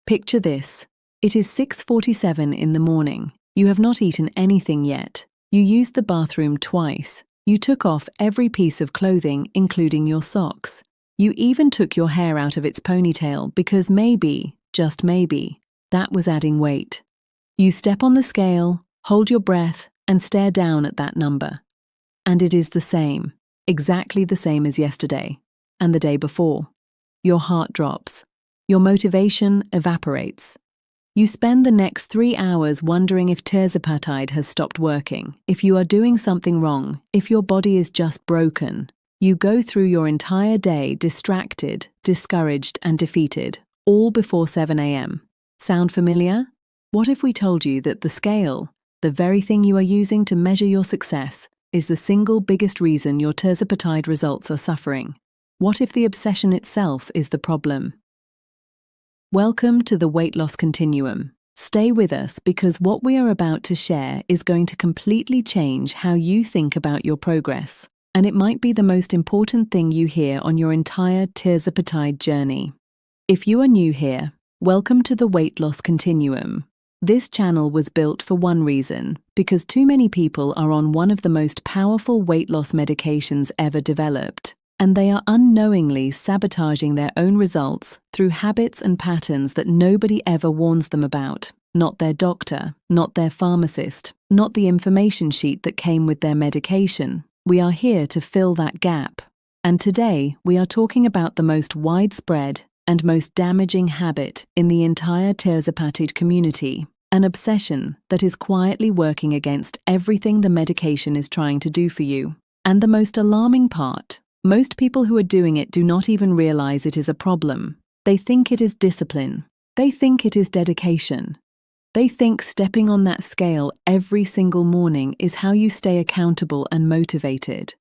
Picture this. It is 6:47 in the morning. You have not eaten anything yet. You used the bathroom twice. You took off every piece of clothing, including your socks. You even took your hair out of its ponytail because maybe, just maybe, that was adding weight. You step on the scale, hold your breath, and stare down at that number. And it is the same, exactly the same as yesterday and the day before. Your heart drops. Your motivation evaporates. You spend the next 3 hours wondering if Tirzepatide has stopped working, if you are doing something wrong, if your body is just broken. You go through your entire day distracted, discouraged, and defeated, all before 7 a.m. Sound familiar? What if we told you that the scale, the very thing you are using to measure your success, is the single biggest reason your Tirzepatide results are suffering? What if the obsession itself is the problem? Welcome to the Weight Loss Continuum. Stay with us because what we are about to share is going to completely change how you think about your progress, and it might be the most important thing you hear on your entire Tirzepatide journey. If you are new here, welcome to the Weight Loss Continuum. This channel was built for one reason, because too many people are on one of the most powerful weight loss medications ever developed, and they are unknowingly sabotaging their own results through habits and patterns that nobody ever warns them about. Not their doctor, not their pharmacist, not the information sheet that came with their medication. We are here to fill that gap. And today, we are talking about the most widespread and most damaging habit in the entire Tirzepatide community, an obsession that is quietly working against everything the medication is trying to do for you. And the most alarming part, most people who are doing it do not even realize it is a problem. They think it is discipline. They think it is dedication. They think stepping on that scale every single morning is how you stay accountable and motivated.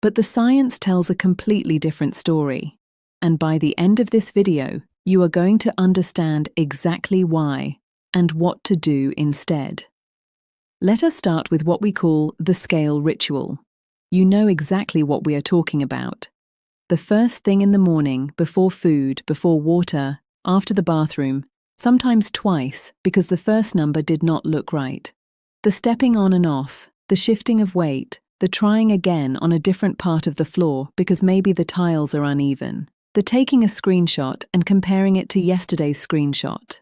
But the science tells a completely different story. And by the end of this video, you are going to understand exactly why and what to do instead. Let us start with what we call the scale ritual. You know exactly what we are talking about. The first thing in the morning, before food, before water, after the bathroom, sometimes twice because the first number did not look right. The stepping on and off, the shifting of weight, the trying again on a different part of the floor because maybe the tiles are uneven, the taking a screenshot and comparing it to yesterday's screenshot,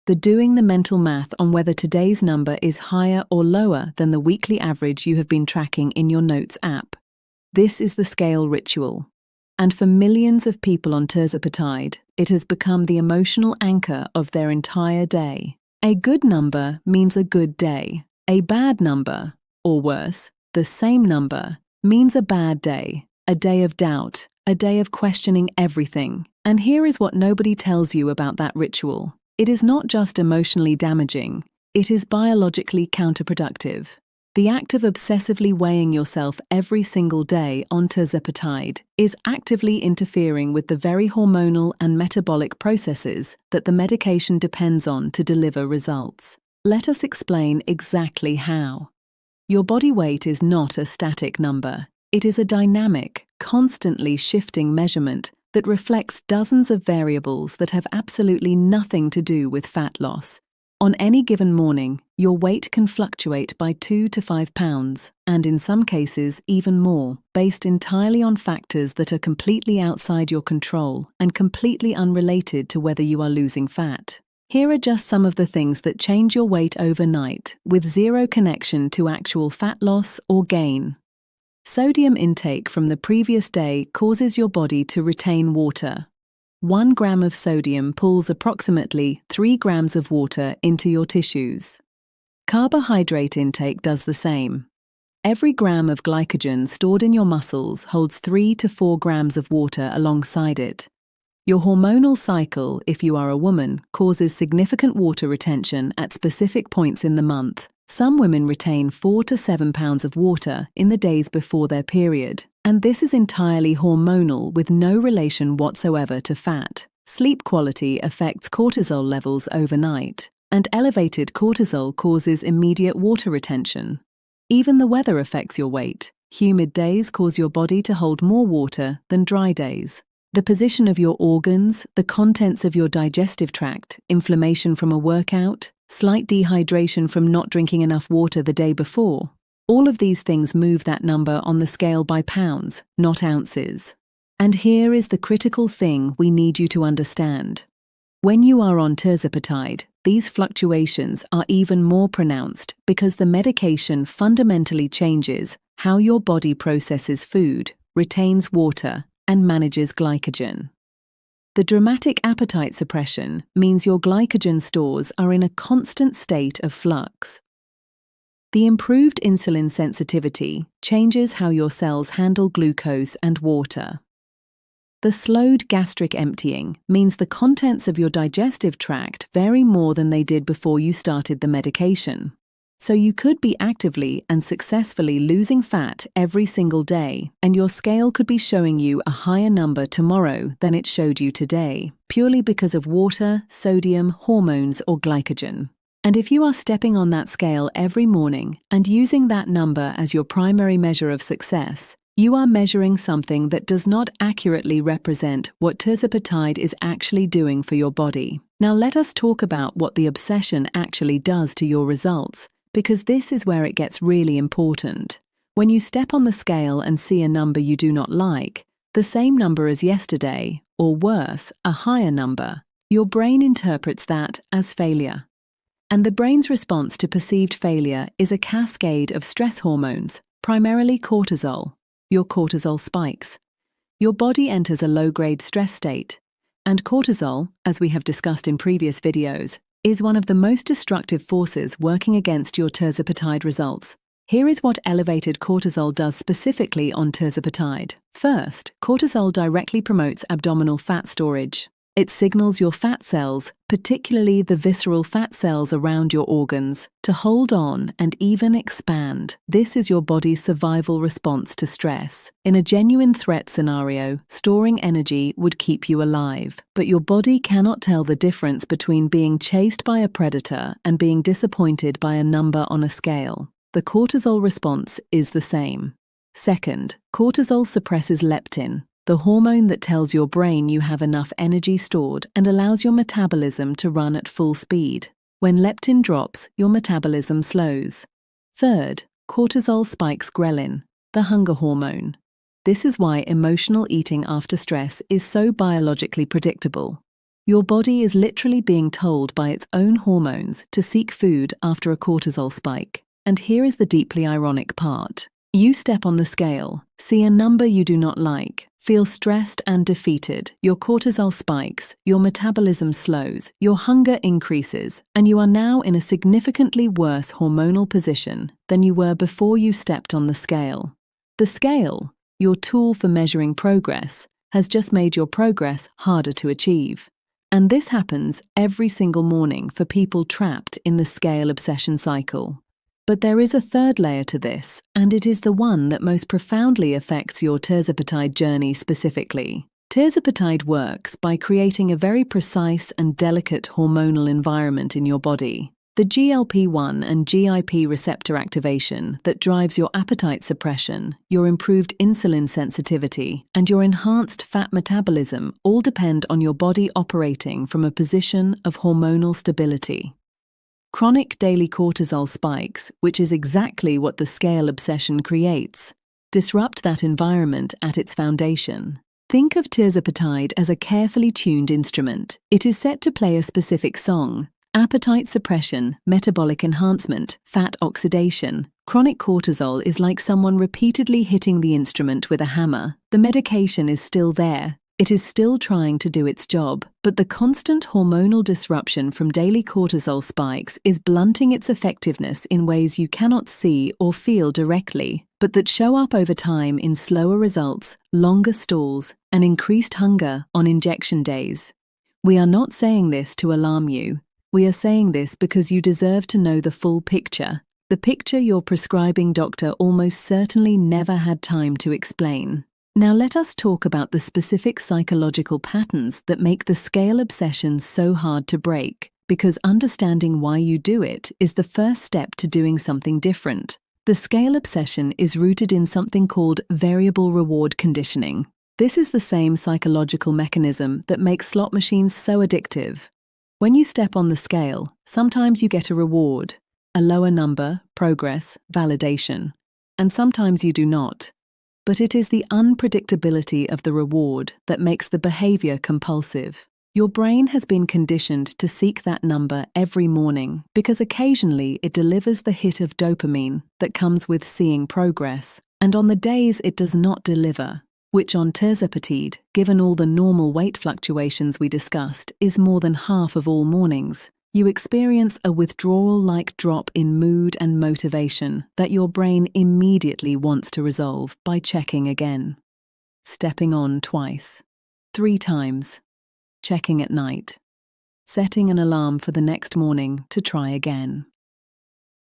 the doing the mental math on whether today's number is higher or lower than the weekly average you have been tracking in your notes app. This is the scale ritual. And for millions of people on Tirzepatide, it has become the emotional anchor of their entire day. A good number means a good day. A bad number, or worse, the same number, means a bad day, a day of doubt, a day of questioning everything. And here is what nobody tells you about that ritual. It is not just emotionally damaging, it is biologically counterproductive. The act of obsessively weighing yourself every single day on Tirzepatide is actively interfering with the very hormonal and metabolic processes that the medication depends on to deliver results. Let us explain exactly how. Your body weight is not a static number. It is a dynamic, constantly shifting measurement that reflects dozens of variables that have absolutely nothing to do with fat loss. On any given morning, your weight can fluctuate by 2 to 5 pounds, and in some cases even more, based entirely on factors that are completely outside your control and completely unrelated to whether you are losing fat. Here are just some of the things that change your weight overnight, with zero connection to actual fat loss or gain. Sodium intake from the previous day causes your body to retain water. 1 gram of sodium pulls approximately 3 grams of water into your tissues. Carbohydrate intake does the same. Every gram of glycogen stored in your muscles holds 3 to 4 grams of water alongside it. Your hormonal cycle, if you are a woman, causes significant water retention at specific points in the month. Some women retain 4 to 7 pounds of water in the days before their period, and this is entirely hormonal with no relation whatsoever to fat. Sleep quality affects cortisol levels overnight, and elevated cortisol causes immediate water retention. Even the weather affects your weight. Humid days cause your body to hold more water than dry days. The position of your organs, the contents of your digestive tract, inflammation from a workout, slight dehydration from not drinking enough water the day before. All of these things move that number on the scale by pounds, not ounces. And here is the critical thing we need you to understand. When you are on tirzepatide, these fluctuations are even more pronounced because the medication fundamentally changes how your body processes food, retains water, and manages glycogen. The dramatic appetite suppression means your glycogen stores are in a constant state of flux. The improved insulin sensitivity changes how your cells handle glucose and water. The slowed gastric emptying means the contents of your digestive tract vary more than they did before you started the medication. So you could be actively and successfully losing fat every single day, and your scale could be showing you a higher number tomorrow than it showed you today, purely because of water, sodium, hormones, or glycogen. And if you are stepping on that scale every morning and using that number as your primary measure of success, you are measuring something that does not accurately represent what tirzepatide is actually doing for your body. Now let us talk about what the obsession actually does to your results, because this is where it gets really important. When you step on the scale and see a number you do not like, the same number as yesterday, or worse, a higher number, your brain interprets that as failure. And the brain's response to perceived failure is a cascade of stress hormones, primarily cortisol. Your cortisol spikes. Your body enters a low-grade stress state. And cortisol, as we have discussed in previous videos, is one of the most destructive forces working against your tirzepatide results. Here is what elevated cortisol does specifically on tirzepatide. First, cortisol directly promotes abdominal fat storage. It signals your fat cells, particularly the visceral fat cells around your organs, to hold on and even expand. This is your body's survival response to stress. In a genuine threat scenario, storing energy would keep you alive. But your body cannot tell the difference between being chased by a predator and being disappointed by a number on a scale. The cortisol response is the same. Second, cortisol suppresses leptin, the hormone that tells your brain you have enough energy stored and allows your metabolism to run at full speed. When leptin drops, your metabolism slows. Third, cortisol spikes ghrelin, the hunger hormone. This is why emotional eating after stress is so biologically predictable. Your body is literally being told by its own hormones to seek food after a cortisol spike. And here is the deeply ironic part. You step on the scale, see a number you do not like, feel stressed and defeated, your cortisol spikes, your metabolism slows, your hunger increases, and you are now in a significantly worse hormonal position than you were before you stepped on the scale. The scale, your tool for measuring progress, has just made your progress harder to achieve. And this happens every single morning for people trapped in the scale obsession cycle. But there is a third layer to this, and it is the one that most profoundly affects your tirzepatide journey specifically. Tirzepatide works by creating a very precise and delicate hormonal environment in your body. The GLP-1 and GIP receptor activation that drives your appetite suppression, your improved insulin sensitivity, and your enhanced fat metabolism all depend on your body operating from a position of hormonal stability. Chronic daily cortisol spikes, which is exactly what the scale obsession creates, disrupt that environment at its foundation. Think of tirzepatide as a carefully tuned instrument. It is set to play a specific song: appetite suppression, metabolic enhancement, fat oxidation. Chronic cortisol is like someone repeatedly hitting the instrument with a hammer. The medication is still there. It is still trying to do its job, but the constant hormonal disruption from daily cortisol spikes is blunting its effectiveness in ways you cannot see or feel directly, but that show up over time in slower results, longer stalls, and increased hunger on injection days. We are not saying this to alarm you. We are saying this because you deserve to know the full picture, the picture your prescribing doctor almost certainly never had time to explain. Now let us talk about the specific psychological patterns that make the scale obsession so hard to break, because understanding why you do it is the first step to doing something different. The scale obsession is rooted in something called variable reward conditioning. This is the same psychological mechanism that makes slot machines so addictive. When you step on the scale, sometimes you get a reward, a lower number, progress, validation, and sometimes you do not. But it is the unpredictability of the reward that makes the behavior compulsive. Your brain has been conditioned to seek that number every morning because occasionally it delivers the hit of dopamine that comes with seeing progress, and on the days it does not deliver, which on Tirzepatide, given all the normal weight fluctuations we discussed, is more than half of all mornings, you experience a withdrawal-like drop in mood and motivation that your brain immediately wants to resolve by checking again. Stepping on twice, 3 times, checking at night, setting an alarm for the next morning to try again.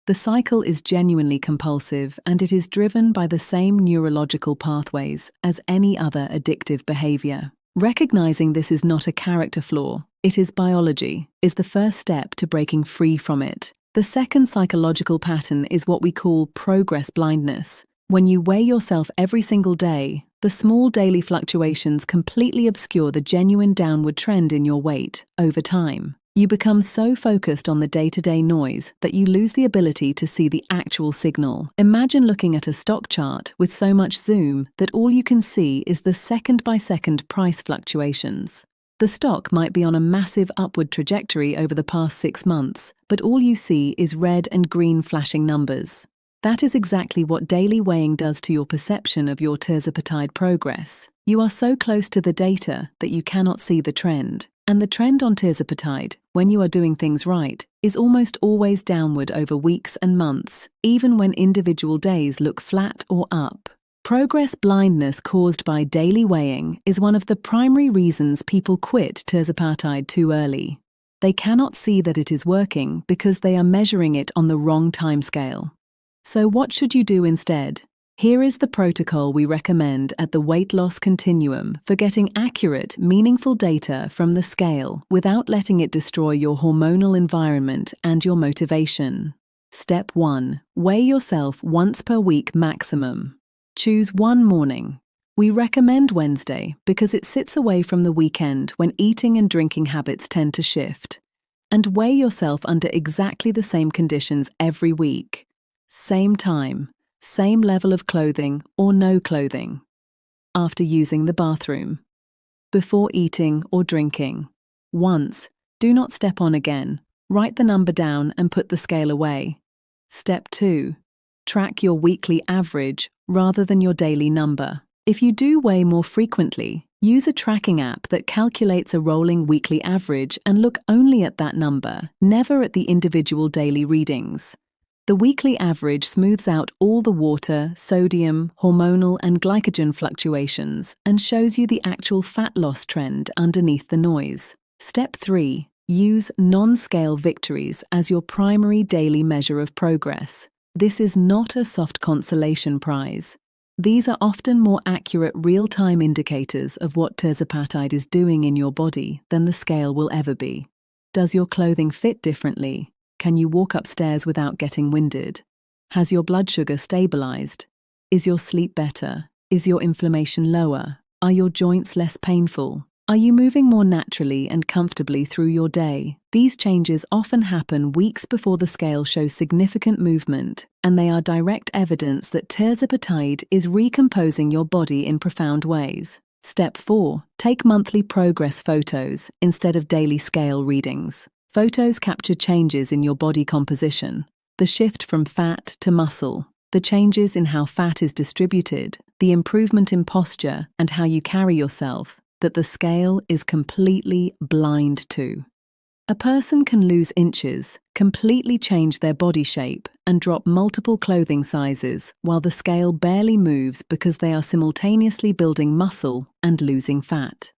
The cycle is genuinely compulsive, and it is driven by the same neurological pathways as any other addictive behavior. Recognizing this is not a character flaw, it is biology, is the first step to breaking free from it. The second psychological pattern is what we call progress blindness. When you weigh yourself every single day, the small daily fluctuations completely obscure the genuine downward trend in your weight over time. You become so focused on the day-to-day noise that you lose the ability to see the actual signal. Imagine looking at a stock chart with so much zoom that all you can see is the second-by-second price fluctuations. The stock might be on a massive upward trajectory over the past 6 months, but all you see is red and green flashing numbers. That is exactly what daily weighing does to your perception of your Tirzepatide progress. You are so close to the data that you cannot see the trend. And the trend on Tirzepatide, when you are doing things right, is almost always downward over weeks and months, even when individual days look flat or up. Progress blindness caused by daily weighing is one of the primary reasons people quit Tirzepatide too early. They cannot see that it is working because they are measuring it on the wrong timescale. So what should you do instead? Here is the protocol we recommend at the Weightloss Continuum for getting accurate, meaningful data from the scale without letting it destroy your hormonal environment and your motivation. Step 1. Weigh yourself once per week maximum. Choose one morning. We recommend Wednesday because it sits away from the weekend when eating and drinking habits tend to shift. And weigh yourself under exactly the same conditions every week. Same time. Same level of clothing or no clothing. After using the bathroom. Before eating or drinking. Once, do not step on again. Write the number down and put the scale away. Step 2. Track your weekly average rather than your daily number. If you do weigh more frequently, use a tracking app that calculates a rolling weekly average and look only at that number, never at the individual daily readings. The weekly average smooths out all the water, sodium, hormonal and glycogen fluctuations and shows you the actual fat loss trend underneath the noise. Step 3. Use non-scale victories as your primary daily measure of progress. This is not a soft consolation prize. These are often more accurate real-time indicators of what Tirzepatide is doing in your body than the scale will ever be. Does your clothing fit differently? Can you walk upstairs without getting winded? Has your blood sugar stabilized? Is your sleep better? Is your inflammation lower? Are your joints less painful? Are you moving more naturally and comfortably through your day? These changes often happen weeks before the scale shows significant movement, and they are direct evidence that Tirzepatide is recomposing your body in profound ways. Step 4. Take monthly progress photos instead of daily scale readings. Photos capture changes in your body composition, the shift from fat to muscle, the changes in how fat is distributed, the improvement in posture, and how you carry yourself, that the scale is completely blind to. A person can lose inches, completely change their body shape, and drop multiple clothing sizes while the scale barely moves because they are simultaneously building muscle and losing fat.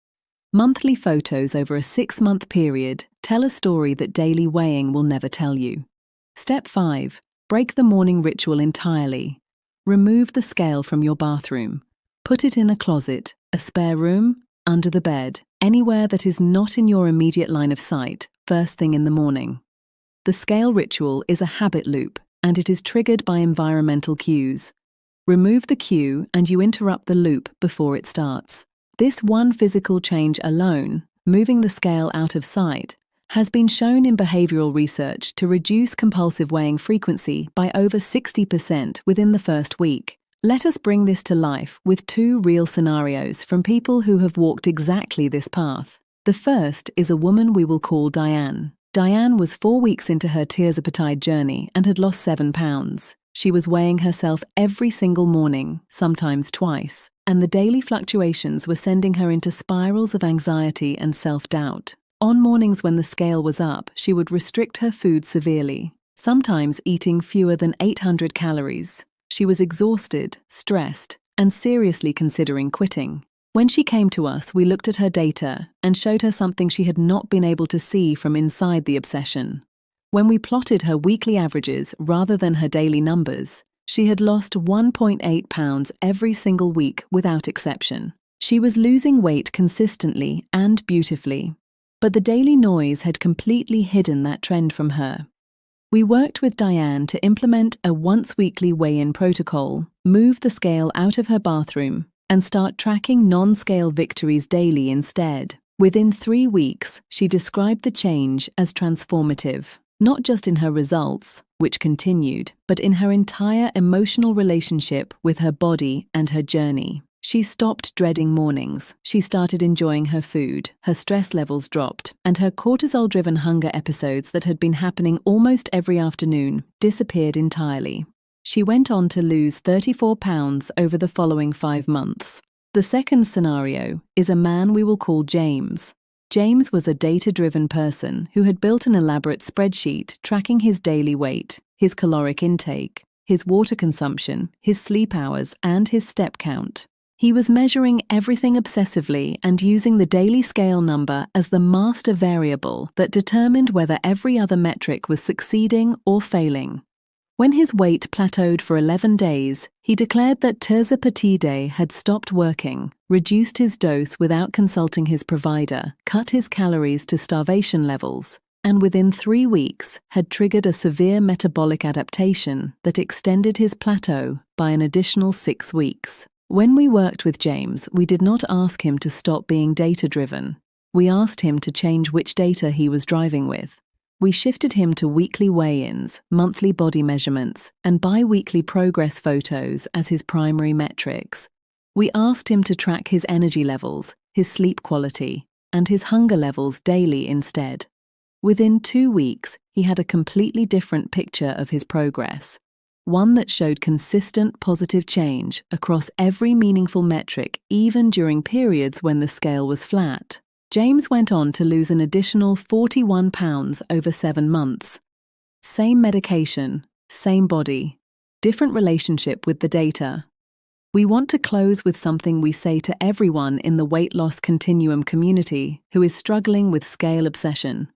Monthly photos over a 6-month period tell a story that daily weighing will never tell you. Step 5. Break the morning ritual entirely. Remove the scale from your bathroom. Put it in a closet, a spare room, under the bed, anywhere that is not in your immediate line of sight, first thing in the morning. The scale ritual is a habit loop, and it is triggered by environmental cues. Remove the cue and you interrupt the loop before it starts. This one physical change alone, moving the scale out of sight, has been shown in behavioral research to reduce compulsive weighing frequency by over 60% within the first week. Let us bring this to life with two real scenarios from people who have walked exactly this path. The first is a woman we will call Diane. Diane was 4 weeks into her Tirzepatide journey and had lost 7 pounds. She was weighing herself every single morning, sometimes twice, and the daily fluctuations were sending her into spirals of anxiety and self-doubt. On mornings when the scale was up, she would restrict her food severely, sometimes eating fewer than 800 calories. She was exhausted, stressed, and seriously considering quitting. When she came to us, we looked at her data and showed her something she had not been able to see from inside the obsession. When we plotted her weekly averages rather than her daily numbers, she had lost 1.8 pounds every single week without exception. She was losing weight consistently and beautifully, but the daily noise had completely hidden that trend from her. We worked with Diane to implement a once-weekly weigh-in protocol, move the scale out of her bathroom, and start tracking non-scale victories daily instead. Within 3 weeks, she described the change as transformative, not just in her results, which continued, but in her entire emotional relationship with her body and her journey. She stopped dreading mornings, she started enjoying her food, her stress levels dropped, and her cortisol-driven hunger episodes that had been happening almost every afternoon disappeared entirely. She went on to lose 34 pounds over the following 5 months. The second scenario is a man we will call James. James was a data-driven person who had built an elaborate spreadsheet tracking his daily weight, his caloric intake, his water consumption, his sleep hours, and his step count. He was measuring everything obsessively and using the daily scale number as the master variable that determined whether every other metric was succeeding or failing. When his weight plateaued for 11 days, he declared that Tirzepatide had stopped working, reduced his dose without consulting his provider, cut his calories to starvation levels, and within 3 weeks had triggered a severe metabolic adaptation that extended his plateau by an additional 6 weeks. When we worked with James, we did not ask him to stop being data-driven. We asked him to change which data he was driving with. We shifted him to weekly weigh-ins, monthly body measurements, and bi-weekly progress photos as his primary metrics. We asked him to track his energy levels, his sleep quality, and his hunger levels daily instead. Within 2 weeks, he had a completely different picture of his progress. One that showed consistent positive change across every meaningful metric, even during periods when the scale was flat. James went on to lose an additional 41 pounds over 7 months. Same medication, same body, different relationship with the data. We want to close with something we say to everyone in the Weightloss Continuum community who is struggling with scale obsession.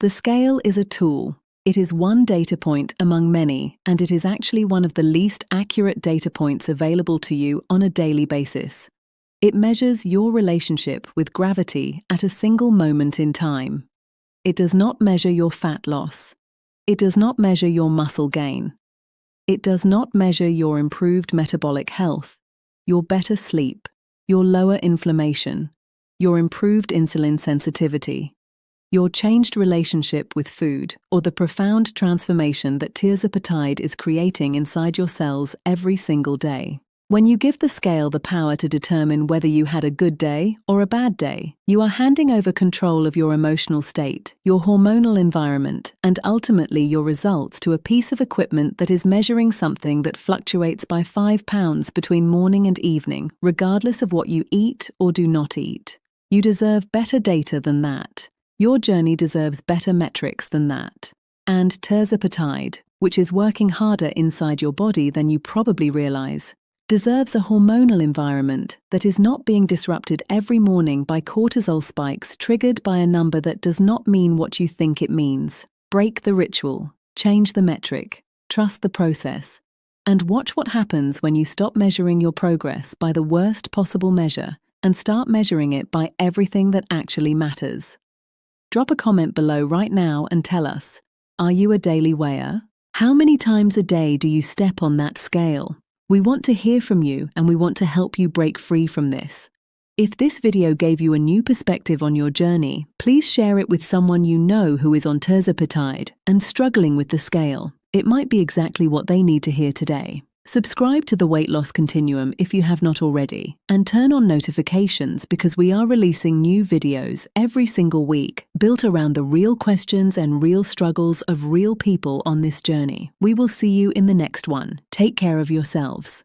The scale is a tool. It is one data point among many, and it is actually one of the least accurate data points available to you on a daily basis. It measures your relationship with gravity at a single moment in time. It does not measure your fat loss. It does not measure your muscle gain. It does not measure your improved metabolic health, your better sleep, your lower inflammation, your improved insulin sensitivity, your changed relationship with food, or the profound transformation that Tirzepatide is creating inside your cells every single day. When you give the scale the power to determine whether you had a good day or a bad day, you are handing over control of your emotional state, your hormonal environment, and ultimately your results to a piece of equipment that is measuring something that fluctuates by 5 pounds between morning and evening, regardless of what you eat or do not eat. You deserve better data than that. Your journey deserves better metrics than that. And Tirzepatide, which is working harder inside your body than you probably realize, deserves a hormonal environment that is not being disrupted every morning by cortisol spikes triggered by a number that does not mean what you think it means. Break the ritual, change the metric, trust the process, and watch what happens when you stop measuring your progress by the worst possible measure and start measuring it by everything that actually matters. Drop a comment below right now and tell us, are you a daily weigher? How many times a day do you step on that scale? We want to hear from you and we want to help you break free from this. If this video gave you a new perspective on your journey, please share it with someone you know who is on Tirzepatide and struggling with the scale. It might be exactly what they need to hear today. Subscribe to the Weight Loss Continuum if you have not already, and turn on notifications because we are releasing new videos every single week built around the real questions and real struggles of real people on this journey. We will see you in the next one. Take care of yourselves.